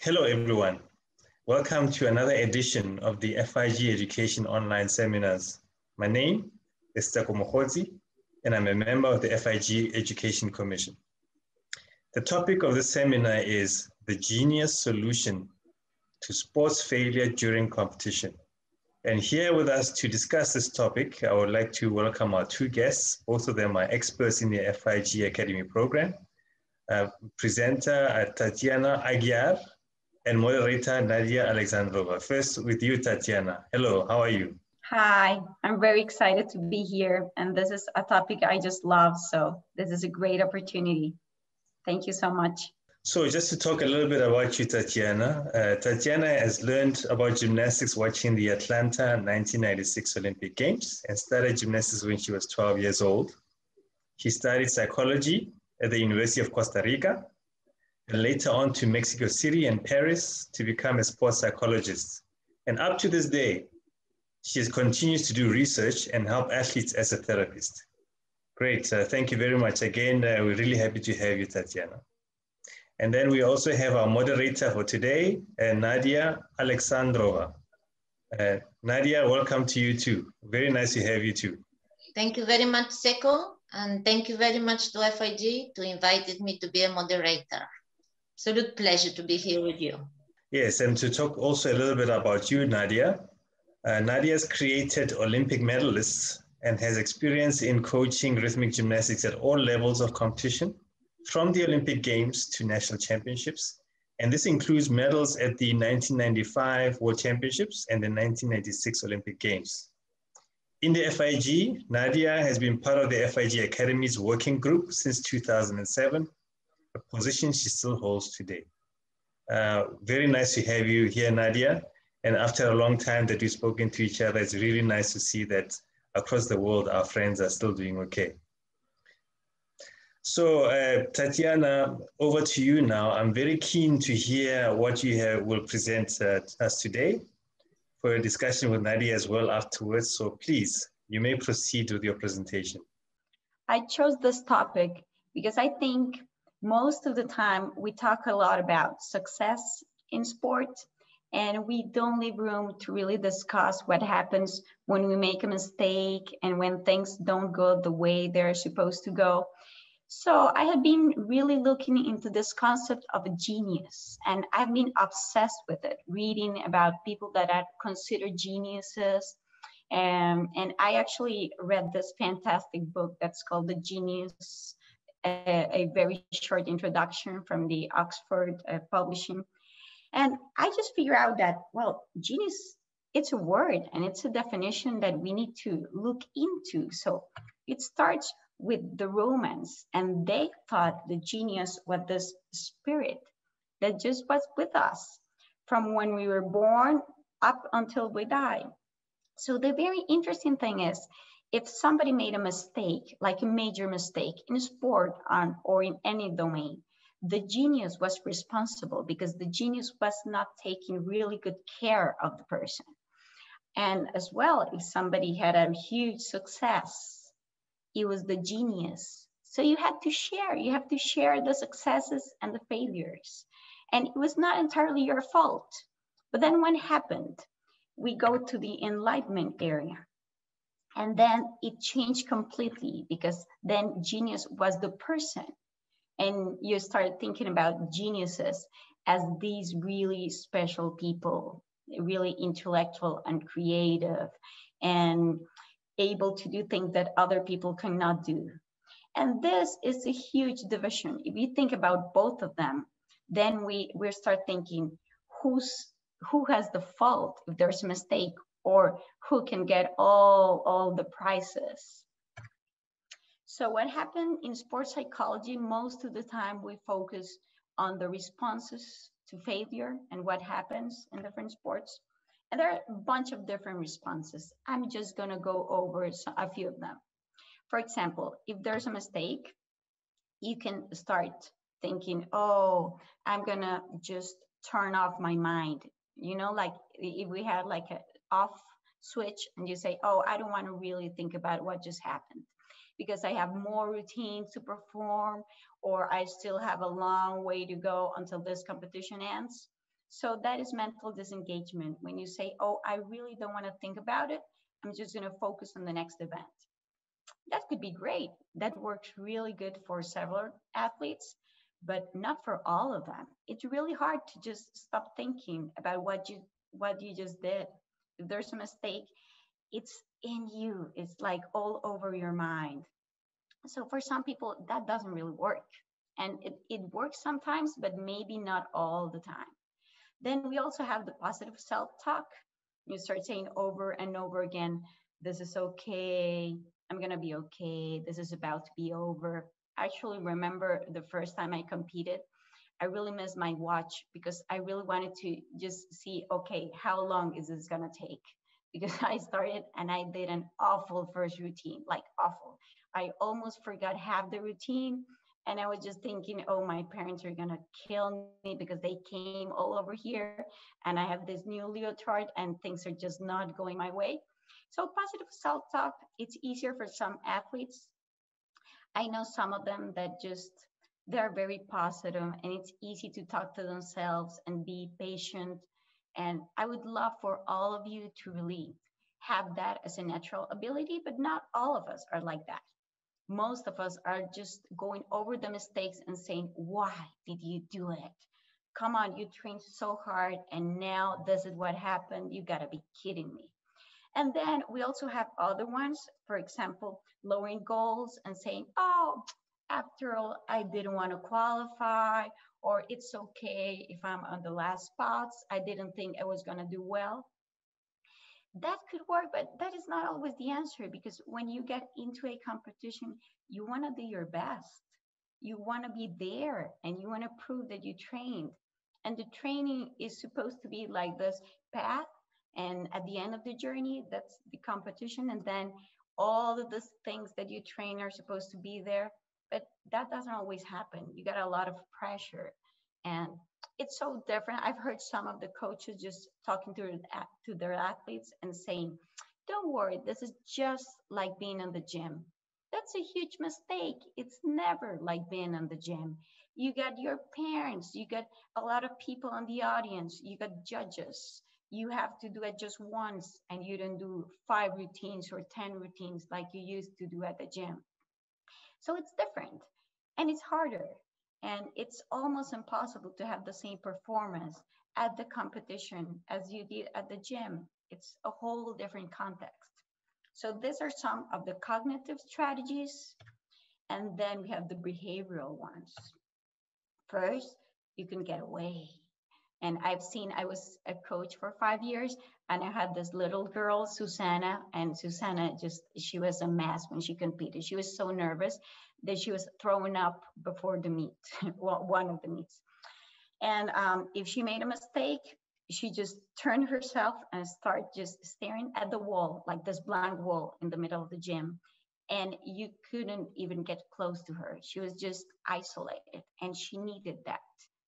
Hello, everyone. Welcome to another edition of the FIG Education Online Seminars. My name is Tseko Mogotsi, and I'm a member of the FIG Education Commission. The topic of the seminar is the genius solution to sports failure during competition. And here with us to discuss this topic, I would like to welcome our two guests. Both of them are experts in the FIG Academy program. Presenter Tatiana Aguiar and moderator Nadya Aleksandrova. First with you, Tatiana. Hello, how are you? Hi, I'm very excited to be here. And this is a topic I just love. So this is a great opportunity. Thank you so much. So just to talk a little bit about you, Tatiana. Tatiana has learned about gymnastics watching the Atlanta 1996 Olympic Games and started gymnastics when she was 12 years old. She studied psychology at the University of Costa Rica and later on to Mexico City and Paris to become a sports psychologist. And up to this day, she continues to do research and help athletes as a therapist. Great, thank you very much. Again, we're really happy to have you, Tatiana. And then we also have our moderator for today, Nadya Aleksandrova. Nadya, welcome to you too. Very nice to have you too. Thank you very much, Tseko, and thank you very much to FIG to invite me to be a moderator. Absolute pleasure to be here with you. Yes, and to talk also a little bit about you, Nadya. Nadya has created Olympic medalists and has experience in coaching rhythmic gymnastics at all levels of competition, from the Olympic Games to national championships. And this includes medals at the 1995 World Championships and the 1996 Olympic Games. In the FIG, Nadya has been part of the FIG Academy's working group since 2007, a position she still holds today. Very nice to have you here, Nadya. And after a long time that we've spoken to each other, it's really nice to see that across the world, our friends are still doing okay. So Tatiana, over to you now. I'm very keen to hear what you will present us today for a discussion with Nadya as well afterwards. So please, you may proceed with your presentation. I chose this topic because I think most of the time we talk a lot about success in sport, and we don't leave room to really discuss what happens when we make a mistake and when things don't go the way they're supposed to go. So I have been really looking into this concept of a genius, and I've been obsessed with it, reading about people that are considered geniuses. And I actually read this fantastic book that's called The Genius, a very short introduction from the Oxford Publishing. And I just figure out that, well, genius, it's a word and it's a definition that we need to look into. So it starts with the Romans, and they thought the genius was this spirit that just was with us from when we were born up until we die. So the very interesting thing is, if somebody made a mistake, like a major mistake in sport or in any domain, the genius was responsible because the genius was not taking really good care of the person. And as well, if somebody had a huge success, it was the genius. So you have to share the successes and the failures. And it was not entirely your fault. But then what happened? We go to the Enlightenment area. And then it changed completely because then genius was the person. And you started thinking about geniuses as these really special people, really intellectual and creative and able to do things that other people cannot do. And this is a huge division. If you think about both of them, then we start thinking who has the fault if there's a mistake, or who can get all the prizes. So what happened in sports psychology, most of the time we focus on the responses to failure and what happens in different sports. And there are a bunch of different responses. I'm just gonna go over a few of them. For example, if there's a mistake, you can start thinking, oh, I'm gonna just turn off my mind. You know, like if we had like an off switch and you say, oh, I don't wanna really think about what just happened because I have more routines to perform, or I still have a long way to go until this competition ends. So that is mental disengagement. When you say, oh, I really don't want to think about it, I'm just going to focus on the next event. That could be great. That works really good for several athletes, but not for all of them. It's really hard to just stop thinking about what you just did. If there's a mistake, it's in you. It's like all over your mind. So for some people, that doesn't really work. And it works sometimes, but maybe not all the time. Then we also have the positive self-talk. You start saying over and over again, this is okay, I'm gonna be okay, this is about to be over. I actually remember the first time I competed, I really missed my watch because I really wanted to just see, okay, how long is this gonna take? Because I started and I did an awful first routine, like awful. I almost forgot half the routine. And I was just thinking, oh, my parents are gonna kill me because they came all over here and I have this new leotard and things are just not going my way. So positive self-talk, it's easier for some athletes. I know some of them that just, they're very positive and it's easy to talk to themselves and be patient. And I would love for all of you to really have that as a natural ability, but not all of us are like that. Most of us are just going over the mistakes and saying, why did you do it? Come on, you trained so hard and now this is what happened. You gotta be kidding me. And then we also have other ones, for example, lowering goals and saying, oh, after all, I didn't want to qualify, or it's okay if I'm on the last spots. I didn't think I was gonna do well. That could work, but that is not always the answer, because when you get into a competition, you want to do your best. You want to be there and you want to prove that you trained. And the training is supposed to be like this path. And at the end of the journey, that's the competition. And then all of the things that you train are supposed to be there. But that doesn't always happen. You got a lot of pressure. And it's so different. I've heard some of the coaches just talking to their athletes and saying, don't worry, this is just like being in the gym. That's a huge mistake. It's never like being in the gym. You got your parents, you got a lot of people in the audience, you got judges. You have to do it just once and you don't do 5 routines or 10 routines like you used to do at the gym. So it's different and it's harder. And it's almost impossible to have the same performance at the competition as you did at the gym. It's a whole different context. So these are some of the cognitive strategies. And then we have the behavioral ones. First, you can get away. And I was a coach for 5 years and I had this little girl, Susanna, and Susanna she was a mess when she competed. She was so nervous that she was throwing up before the meet, one of the meets. And if she made a mistake, she just turned herself and started just staring at the wall, like this blank wall in the middle of the gym. And you couldn't even get close to her. She was just isolated and she needed that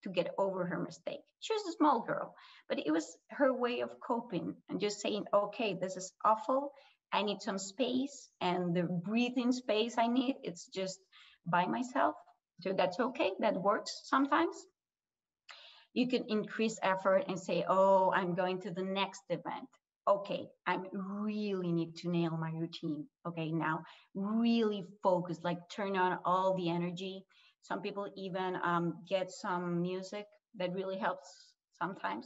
to get over her mistake. She was a small girl, but it was her way of coping and just saying, okay, this is awful. I need some space, and the breathing space I need, it's just by myself. So that's okay, that works sometimes. You can increase effort and say, oh, I'm going to the next event. Okay, I really need to nail my routine. Okay, now really focus, like turn on all the energy. Some people even get some music that really helps sometimes.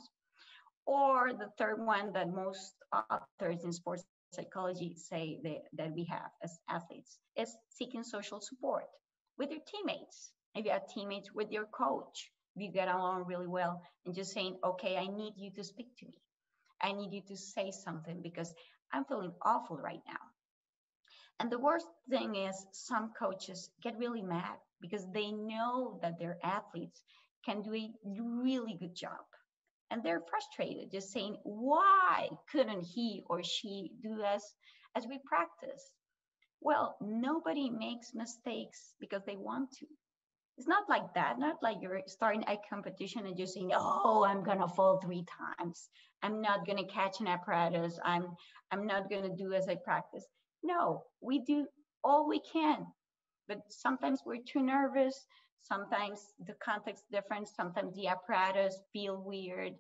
Or the third one that most authors in sports psychology say that we have as athletes is seeking social support with your teammates. If you have teammates, with your coach, if you get along really well, and just saying, okay, I need you to speak to me. I need you to say something because I'm feeling awful right now. And the worst thing is some coaches get really mad because they know that their athletes can do a really good job. And they're frustrated, just saying, why couldn't he or she do as we practice? Well, nobody makes mistakes because they want to. It's not like that, not like you're starting a competition and just saying, oh, I'm gonna fall 3 times. I'm not gonna catch an apparatus. I'm not gonna do as I practice. No, we do all we can, but sometimes we're too nervous. Sometimes the context different. Sometimes the apparatus feel weird.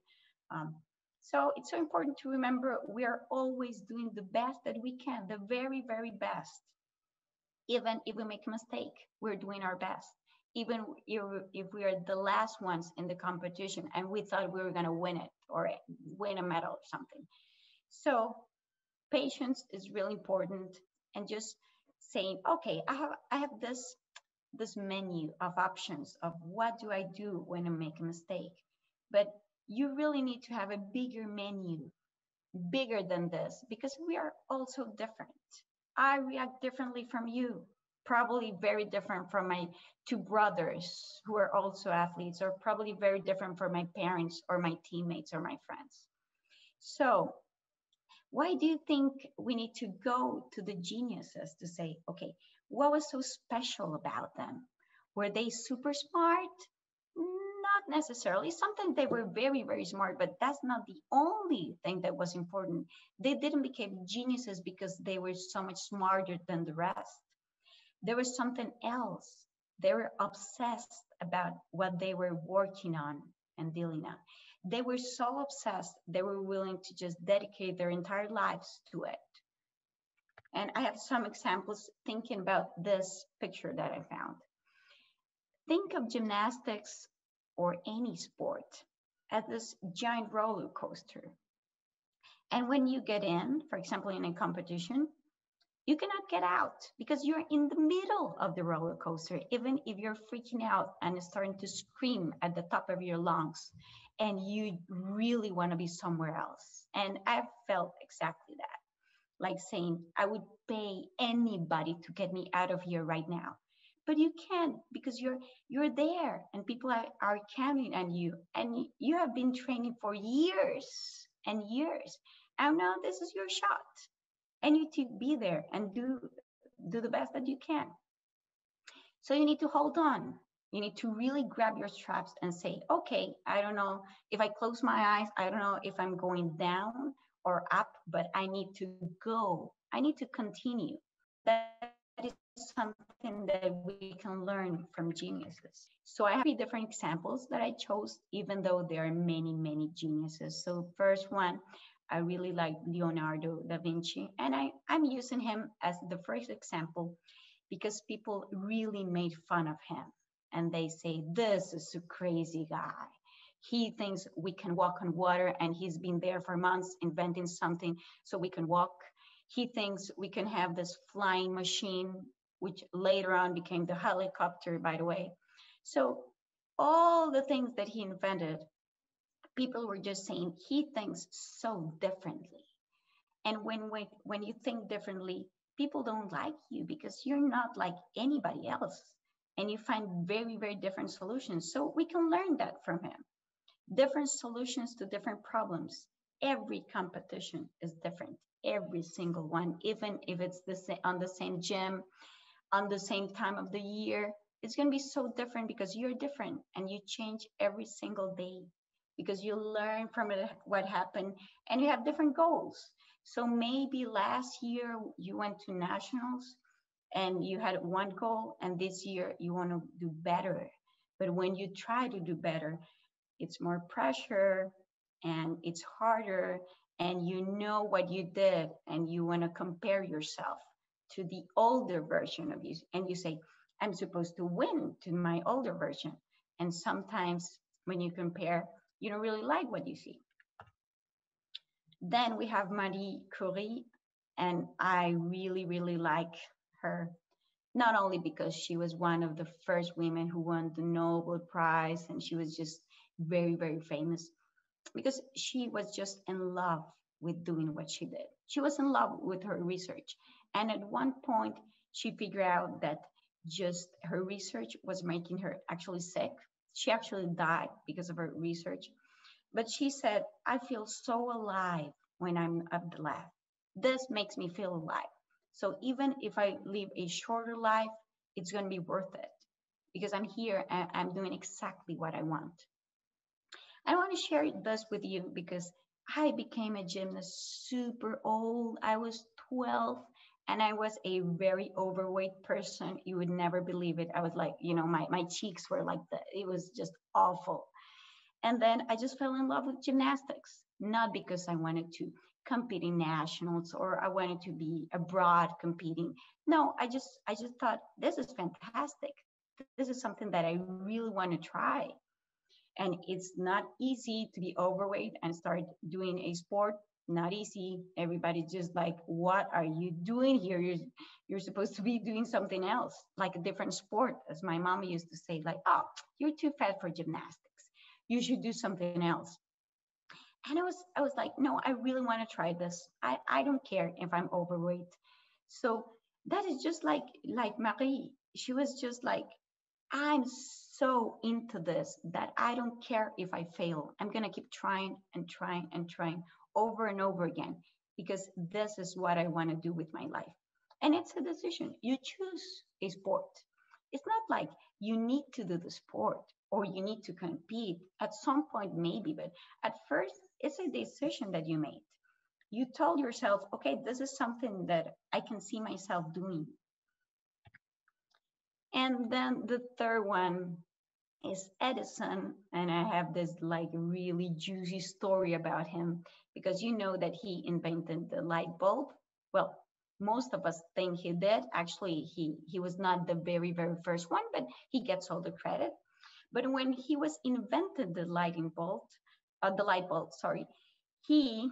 So it's so important to remember we are always doing the best that we can, the very, very best. Even if we make a mistake, we're doing our best. Even if we are the last ones in the competition and we thought we were going to win it or win a medal or something. So patience is really important, and just saying, okay, I have this menu of options of what do I do when I make a mistake. But you really need to have a bigger menu, bigger than this, because we are also different. I react differently from you, probably very different from my two brothers who are also athletes, or probably very different from my parents or my teammates or my friends. So why do you think we need to go to the geniuses to say, okay, what was so special about them? Were they super smart? Not necessarily. Sometimes they were very, very smart, but that's not the only thing that was important. They didn't become geniuses because they were so much smarter than the rest. There was something else. They were obsessed about what they were working on and dealing on. They were so obsessed, they were willing to just dedicate their entire lives to it. And I have some examples thinking about this picture that I found. Think of gymnastics or any sport as this giant roller coaster. And when you get in, for example, in a competition, you cannot get out because you're in the middle of the roller coaster, even if you're freaking out and starting to scream at the top of your lungs and you really want to be somewhere else. And I've felt exactly that, like saying, I would pay anybody to get me out of here right now. But you can't, because you're there and people are counting on you, and you have been training for years and years. And now this is your shot. And you need to be there and do the best that you can. So you need to hold on. You need to really grab your straps and say, okay, I don't know if I close my eyes, I don't know if I'm going down or up, but I need to go. I need to continue. That is something that we can learn from geniuses. So I have 3 different examples that I chose, even though there are many, many geniuses. So first one, I really like Leonardo da Vinci, and I'm using him as the first example because people really made fun of him. And they say, this is a crazy guy. He thinks we can walk on water, and he's been there for months inventing something so we can walk. He thinks we can have this flying machine, which later on became the helicopter, by the way. So all the things that he invented, people were just saying he thinks so differently. And when you think differently, people don't like you because you're not like anybody else. And you find very, very different solutions. So we can learn that from him. Different solutions to different problems. Every competition is different. Every single one, even if it's on the same gym, on the same time of the year, it's going to be so different because you're different and you change every single day because you learn from it what happened and you have different goals. So maybe last year you went to nationals and you had one goal, and this year you want to do better. But when you try to do better, it's more pressure and it's harder, and you know what you did and you want to compare yourself to the older version of you. And you say, I'm supposed to win to my older version. And sometimes when you compare, you don't really like what you see. Then we have Marie Curie, and I really, really like her, not only because she was one of the first women who won the Nobel Prize, and she was just very, very famous, because she was just in love with doing what she did. She was in love with her research. And at one point, she figured out that just her research was making her actually sick. She actually died because of her research. But she said, I feel so alive when I'm at the lab. This makes me feel alive. So even if I live a shorter life, it's going to be worth it because I'm here and I'm doing exactly what I want. I want to share this with you because I became a gymnast super old. I was 12 and I was a very overweight person. You would never believe it. I was like, you know, my cheeks were like that. It was just awful. And then I just fell in love with gymnastics, not because I wanted to compete in nationals or I wanted to be abroad competing. No, I just thought this is fantastic. This is something that I really want to try. And it's not easy to be overweight and start doing a sport. Not easy. Everybody's just like, what are you doing here? You're supposed to be doing something else, like a different sport, as my mom used to say, like, oh, you're too fat for gymnastics. You should do something else. And I was like, no, I really want to try this. I don't care if I'm overweight. So that is just like Marie. She was just like, I'm so into this that I don't care if I fail. I'm going to keep trying and trying and trying over and over again because this is what I want to do with my life. And it's a decision. You choose a sport. It's not like you need to do the sport or you need to compete. At some point, maybe, but at first, it's a decision that you made. You told yourself, okay, this is something that I can see myself doing. And then the third one is Edison. And I have this like really juicy story about him because you know that he invented the light bulb. Well, most of us think he did. Actually, he was not the very, very first one, but he gets all the credit. But when he was invented the light bulb, sorry, he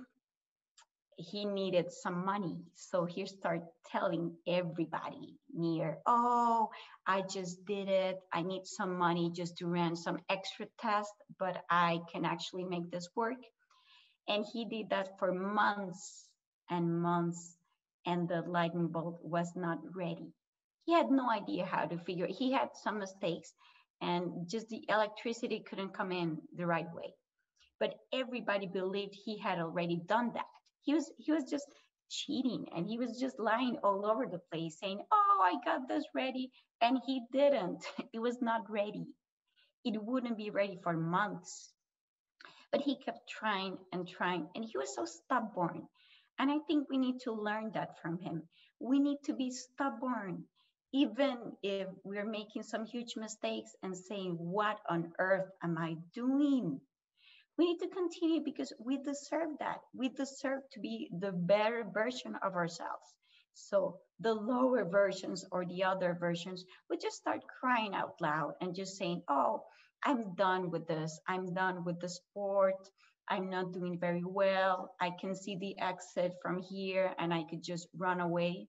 needed some money. So he started telling everybody near, oh, I just did it. I need some money just to run some extra tests, but I can actually make this work. And he did that for months and months, and the lightning bolt was not ready. He had no idea how to figure it. He had some mistakes, and just the electricity couldn't come in the right way. But everybody believed he had already done that. He was just cheating, and he was just lying all over the place saying, oh, I got this ready, and he didn't. It was not ready. It wouldn't be ready for months. But he kept trying and trying, and he was so stubborn. And I think we need to learn that from him. We need to be stubborn, even if we're making some huge mistakes and saying, what on earth am I doing? We need to continue because we deserve that. We deserve to be the better version of ourselves. So the lower versions or the other versions would just start crying out loud and just saying, oh, I'm done with this. I'm done with the sport. I'm not doing very well. I can see the exit from here and I could just run away.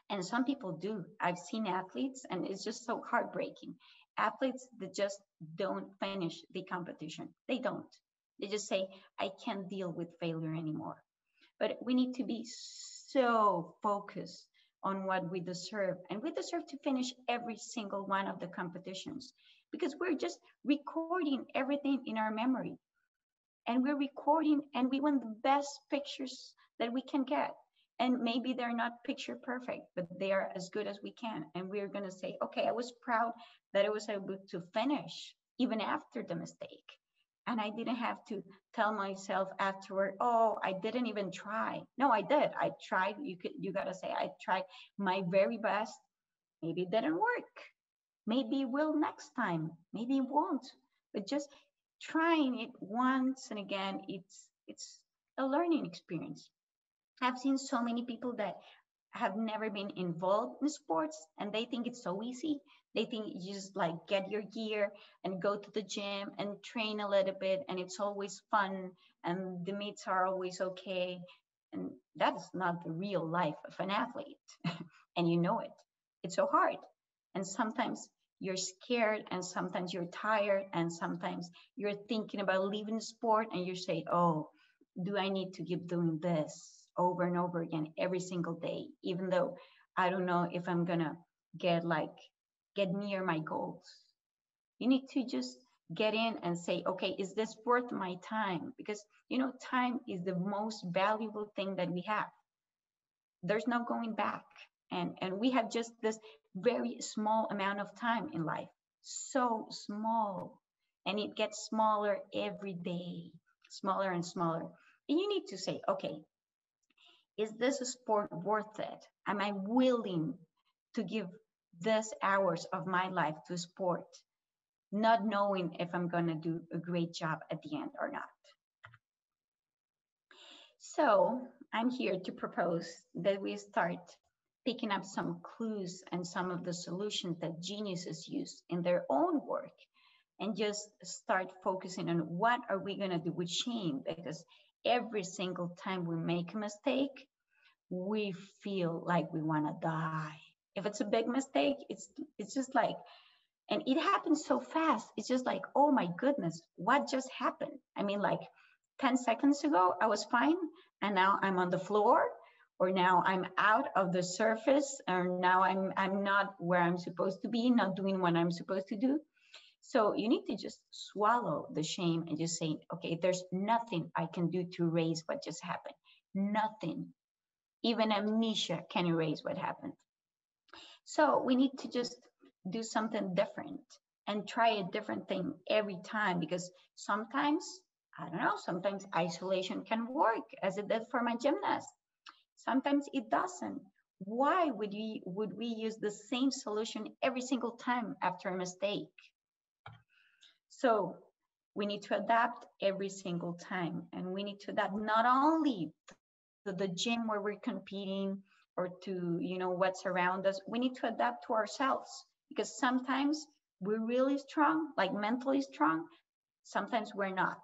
And some people do. I've seen athletes, and it's just so heartbreaking. Athletes that just don't finish the competition. They don't. They just say, I can't deal with failure anymore. But we need to be so focused on what we deserve. And we deserve to finish every single one of the competitions because we're just recording everything in our memory. And we're recording and we want the best pictures that we can get. And maybe they're not picture perfect, but they are as good as we can. And we're going to say, okay, I was proud that I was able to finish even after the mistake. And I didn't have to tell myself afterward, oh, I didn't even try. No, I did. I tried. You got to say, I tried my very best. Maybe it didn't work. Maybe it will next time. Maybe it won't. But just trying it once and again, it's a learning experience. I've seen so many people that have never been involved in sports and they think it's so easy. They think you just like get your gear and go to the gym and train a little bit and it's always fun and the meets are always okay. And that is not the real life of an athlete. And you know it. It's so hard. And sometimes you're scared and sometimes you're tired and sometimes you're thinking about leaving the sport and you say, oh, do I need to keep doing this over and over again every single day, even though I don't know if I'm gonna get near my goals. You need to just get in and say, okay, is this worth my time? Because time is the most valuable thing that we have. There's no going back. And we have just this very small amount of time in life, so small, and it gets smaller every day, smaller and smaller. And you need to say, okay, is this a sport worth it? Am I willing to give this hours of my life to sport? not knowing if I'm going to do a great job at the end or not. So I'm here to propose that we start picking up some clues and some of the solutions that geniuses use in their own work, and just start focusing on what are we going to do with shame, because every single time we make a mistake, we feel like we want to die. If it's a big mistake, it's just like, and it happens so fast. It's just like, oh my goodness, what just happened? I mean, like 10 seconds ago, I was fine, and now I'm on the floor, or now I'm out of the surface, or now I'm not where I'm supposed to be, not doing what I'm supposed to do. So you need to just swallow the shame and just say, okay, there's nothing I can do to erase what just happened. Nothing. Even amnesia can erase what happened. So we need to just do something different and try a different thing every time, because sometimes, I don't know, sometimes isolation can work, as it did for my gymnast. Sometimes it doesn't. Why would we use the same solution every single time after a mistake? So we need to adapt every single time, and we need to adapt not only to the gym where we're competing or to, you know, what's around us. We need to adapt to ourselves, because sometimes we're really strong, like mentally strong. Sometimes we're not,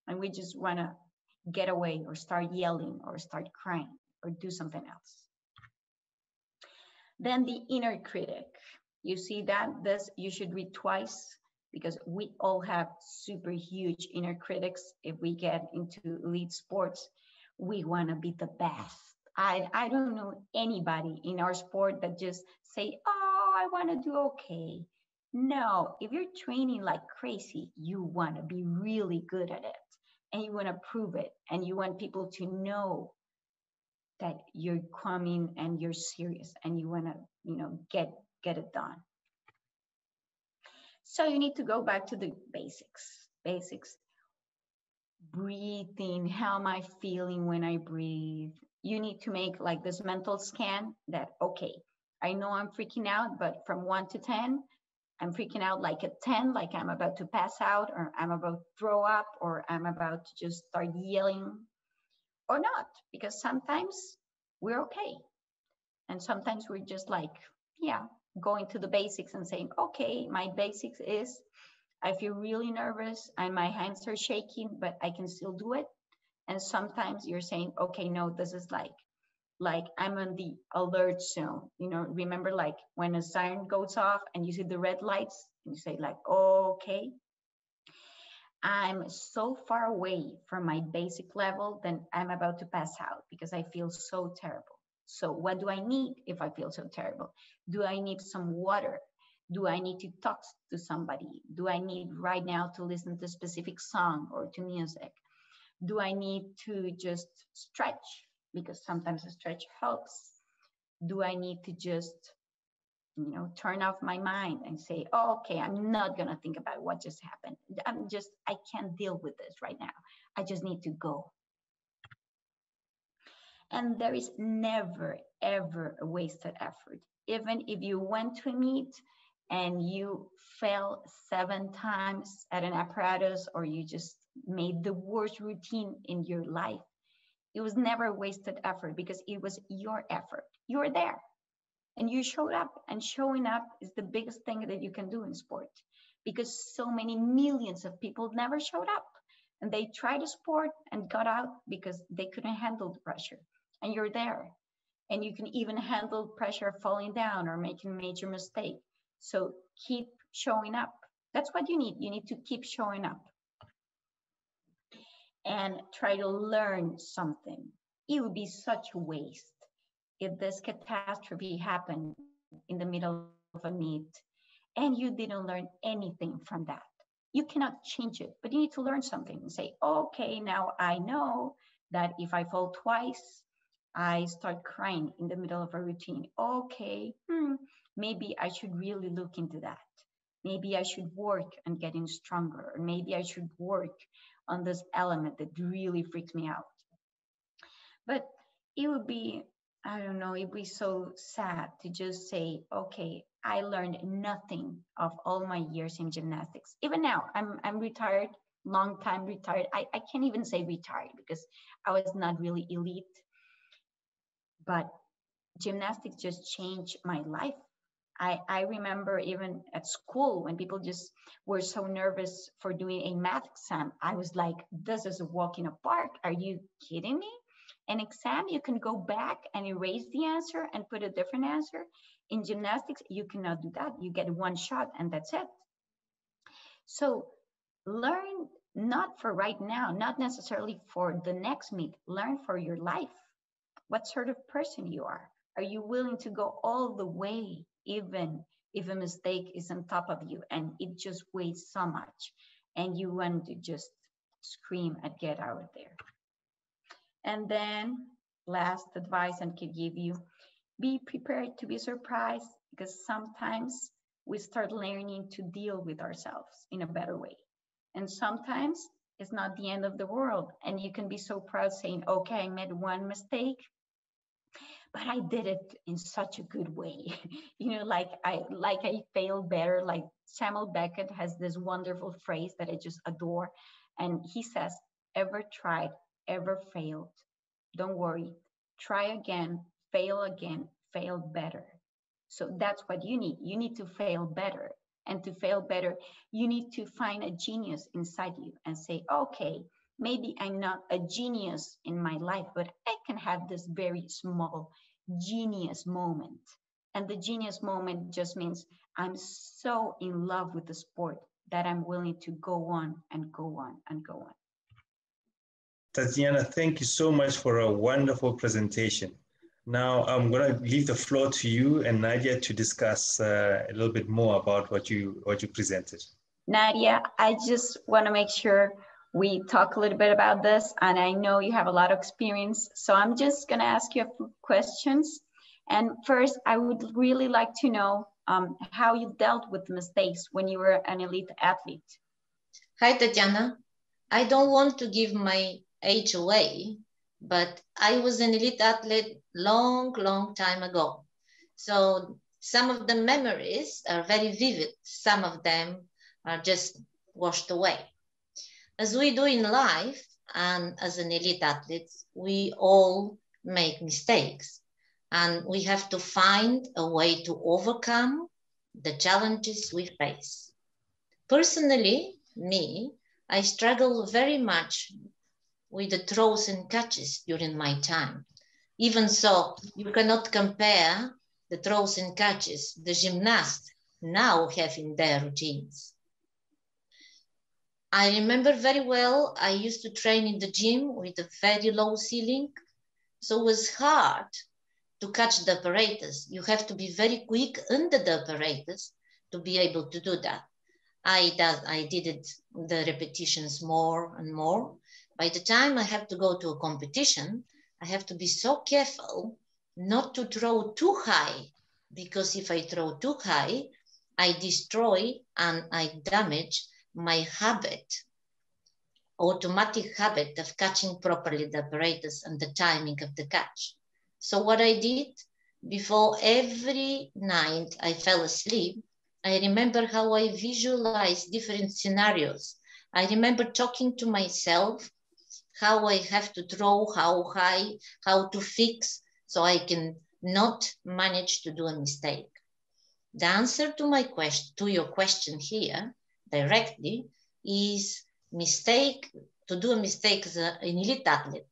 and we just want to get away or start yelling or start crying or do something else. Then the inner critic. You see that this you should read twice, because we all have super huge inner critics. If we get into elite sports, we want to be the best. I don't know anybody in our sport that just say, oh, I want to do okay. No, if you're training like crazy, you want to be really good at it, and you want to prove it, and you want people to know that you're coming and you're serious and you want to, you know, get it done. So you need to go back to the basics. Breathing, how am I feeling when I breathe? You need to make like this mental scan that, okay, I know I'm freaking out, but from 1 to 10, I'm freaking out like a 10, like I'm about to pass out, or I'm about to throw up, or I'm about to just start yelling, or not, because sometimes we're okay. And sometimes we're just like, yeah, going to the basics and saying, okay, my basics is I feel really nervous and my hands are shaking, but I can still do it. And sometimes you're saying, okay, no, this is like I'm in the alert zone. You know, remember like when a siren goes off and you see the red lights and you say like, okay, I'm so far away from my basic level, then I'm about to pass out because I feel so terrible. So what do I need if I feel so terrible? Do I need some water? Do I need to talk to somebody? Do I need right now to listen to a specific song or to music? Do I need to just stretch? Because sometimes a stretch helps. Do I need to just, you know, turn off my mind and say, oh, okay, I'm not going to think about what just happened. I can't deal with this right now. I just need to go. And there is never, ever a wasted effort. Even if you went to a meet and you fell 7 times at an apparatus, or you just made the worst routine in your life, it was never a wasted effort, because it was your effort. You were there and you showed up, and showing up is the biggest thing that you can do in sport, because so many millions of people never showed up, and they tried a sport and got out because they couldn't handle the pressure. And you're there, and you can even handle pressure of falling down or making a major mistake. So keep showing up. That's what you need. You need to keep showing up and try to learn something. It would be such a waste if this catastrophe happened in the middle of a meet and you didn't learn anything from that. You cannot change it, but you need to learn something and say, okay, now I know that if I fall twice, I start crying in the middle of a routine. Okay, maybe I should really look into that. Maybe I should work on getting stronger. Or maybe I should work on this element that really freaks me out. But it would be, I don't know, it'd be so sad to just say, okay, I learned nothing of all my years in gymnastics. Even now, I'm retired, long time retired. I can't even say retired because I was not really elite, but gymnastics just changed my life. I remember even at school when people just were so nervous for doing a math exam. I was like, this is a walk in a park. Are you kidding me? An exam, you can go back and erase the answer and put a different answer. In gymnastics, you cannot do that. You get one shot and that's it. So learn not for right now, not necessarily for the next meet, learn for your life. What sort of person you are. Are you willing to go all the way, even if a mistake is on top of you and it just weighs so much and you want to just scream and get out of there? And then last advice I could give you, be prepared to be surprised, because sometimes we start learning to deal with ourselves in a better way. And sometimes it's not the end of the world. And you can be so proud saying, okay, I made one mistake, but I did it in such a good way. You know, like I failed better. Like Samuel Beckett has this wonderful phrase that I just adore. And he says, ever tried, ever failed. Don't worry, try again, fail better. So that's what you need. You need to fail better. And to fail better, you need to find a genius inside you and say, okay, maybe I'm not a genius in my life, but I can have this very small genius moment. And the genius moment just means I'm so in love with the sport that I'm willing to go on and go on and go on. Tatiana, thank you so much for a wonderful presentation. Now I'm going to leave the floor to you and Nadya to discuss a little bit more about what you presented. Nadya, I just want to make sure we talk a little bit about this, and I know you have a lot of experience, so I'm just going to ask you a few questions. And first, I would really like to know how you dealt with mistakes when you were an elite athlete. Hi, Tatiana. I don't want to give my age away, but I was an elite athlete long time ago. So some of the memories are very vivid. Some of them are just washed away. As we do in life and as an elite athlete, we all make mistakes and we have to find a way to overcome the challenges we face. Personally, I struggle very much with the throws and catches during my time. Even so, you cannot compare the throws and catches the gymnasts now have in their routines. I remember very well, I used to train in the gym with a very low ceiling. So it was hard to catch the apparatus. You have to be very quick under the apparatus to be able to do that. I did it, the repetitions more and more. By the time I have to go to a competition, I have to be so careful not to throw too high, because if I throw too high, I destroy and I damage my automatic habit of catching properly the apparatus and the timing of the catch. So what I did, before every night I fell asleep, I remember how I visualized different scenarios. I remember talking to myself, how I have to throw, how high, how to fix, so I can not manage to do a mistake. The answer to your question here directly is to do a mistake as an elite athlete.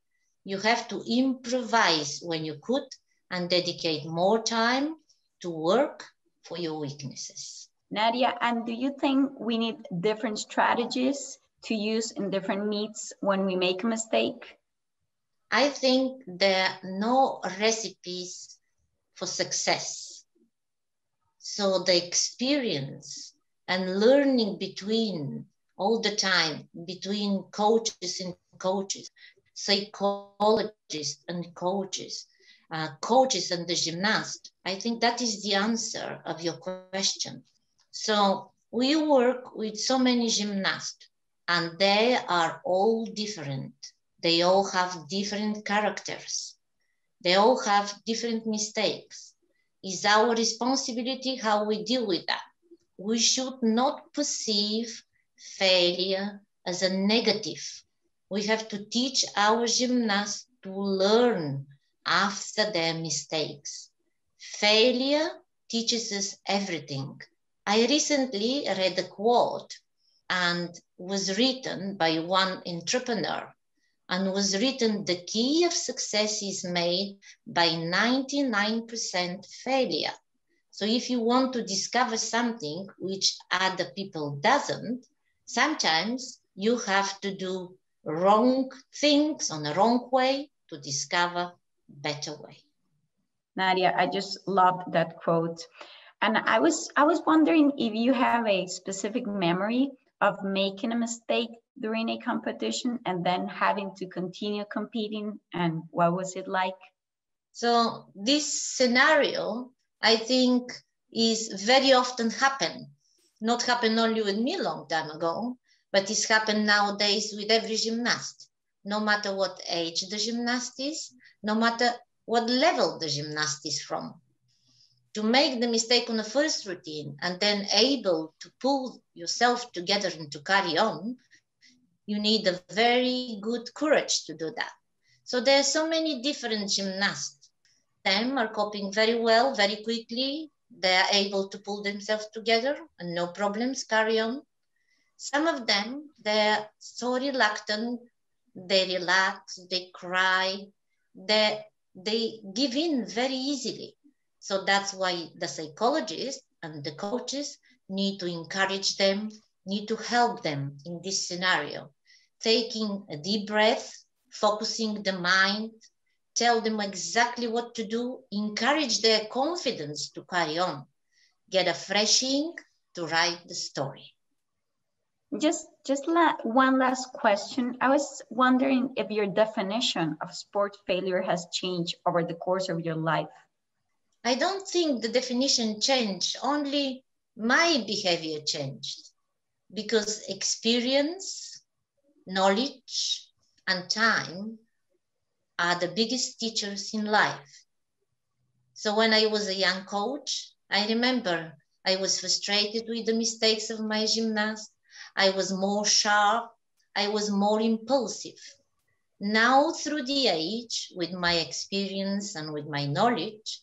You have to improvise when you could and dedicate more time to work for your weaknesses. Nadya, and do you think we need different strategies to use in different meets when we make a mistake? I think there are no recipes for success. So the experience and learning all the time between coaches and coaches, psychologists and coaches, coaches and the gymnast, I think that is the answer of your question. So we work with so many gymnasts and they are all different. They all have different characters. They all have different mistakes. It's our responsibility how we deal with that. We should not perceive failure as a negative. We have to teach our gymnasts to learn after their mistakes. Failure teaches us everything. I recently read a quote and was written by one entrepreneur, and was written, the key of success is made by 99% failure. So if you want to discover something which other people doesn't, sometimes you have to do wrong things on the wrong way to discover better way. Nadya, I just loved that quote. And I was wondering if you have a specific memory of making a mistake during a competition and then having to continue competing, and what was it like? So this scenario, I think, is very often happen. Not happen only with me a long time ago, but it's happened nowadays with every gymnast, no matter what age the gymnast is, no matter what level the gymnast is from. To make the mistake on the first routine and then able to pull yourself together and to carry on, you need a very good courage to do that. So there are so many different gymnasts. Some are coping very well, very quickly. They are able to pull themselves together and no problems, carry on. Some of them, they're so reluctant, they relax, they cry, they give in very easily. So that's why the psychologists and the coaches need to encourage them, need to help them in this scenario. Taking a deep breath, focusing the mind, tell them exactly what to do, encourage their confidence to carry on, get a fresh ink to write the story. Just one last question. I was wondering if your definition of sport failure has changed over the course of your life. I don't think the definition changed, only my behavior changed, because experience, knowledge, and time are the biggest teachers in life. So when I was a young coach, I remember I was frustrated with the mistakes of my gymnasts. I was more sharp. I was more impulsive. Now, through the age, with my experience and with my knowledge,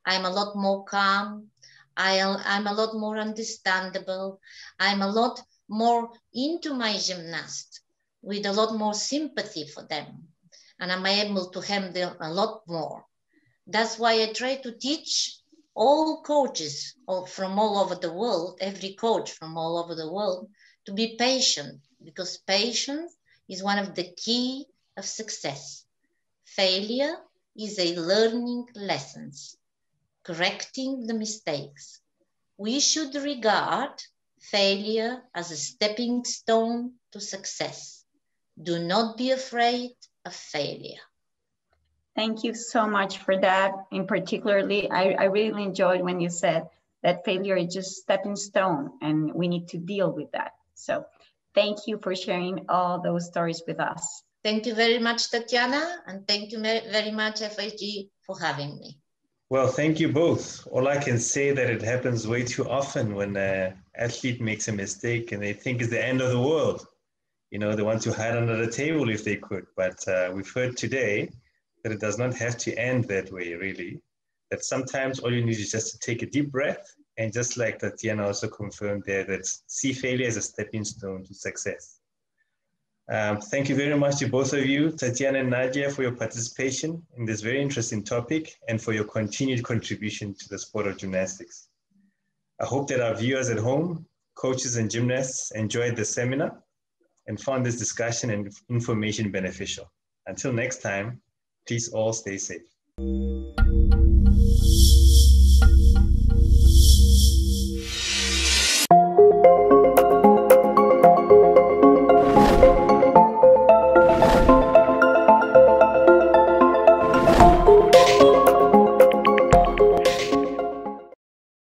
I'm a lot more calm. I'm a lot more understandable. I'm a lot more into my gymnast with a lot more sympathy for them. And I'm able to help them a lot more. That's why I try to teach all coaches from all over the world, every coach from all over the world, to be patient, because patience is one of the key of success. Failure is a learning lessons, correcting the mistakes. We should regard failure as a stepping stone to success. Do not be afraid of failure. Thank you so much for that. In particularly, I really enjoyed when you said that failure is just stepping stone and we need to deal with that. So thank you for sharing all those stories with us. Thank you very much, Tatiana, and thank you very much, FIG, for having me. Well, thank you both. All I can say that it happens way too often when an athlete makes a mistake and they think it's the end of the world. You know, they want to hide under the table if they could. But we've heard today that it does not have to end that way, really. That sometimes all you need is just to take a deep breath, and just like Tatiana also confirmed there, that see failure as a stepping stone to success. Thank you very much to both of you, Tatiana and Nadya, for your participation in this very interesting topic and for your continued contribution to the sport of gymnastics. I hope that our viewers at home, coaches and gymnasts, enjoyed the seminar and found this discussion and information beneficial. Until next time, please all stay safe.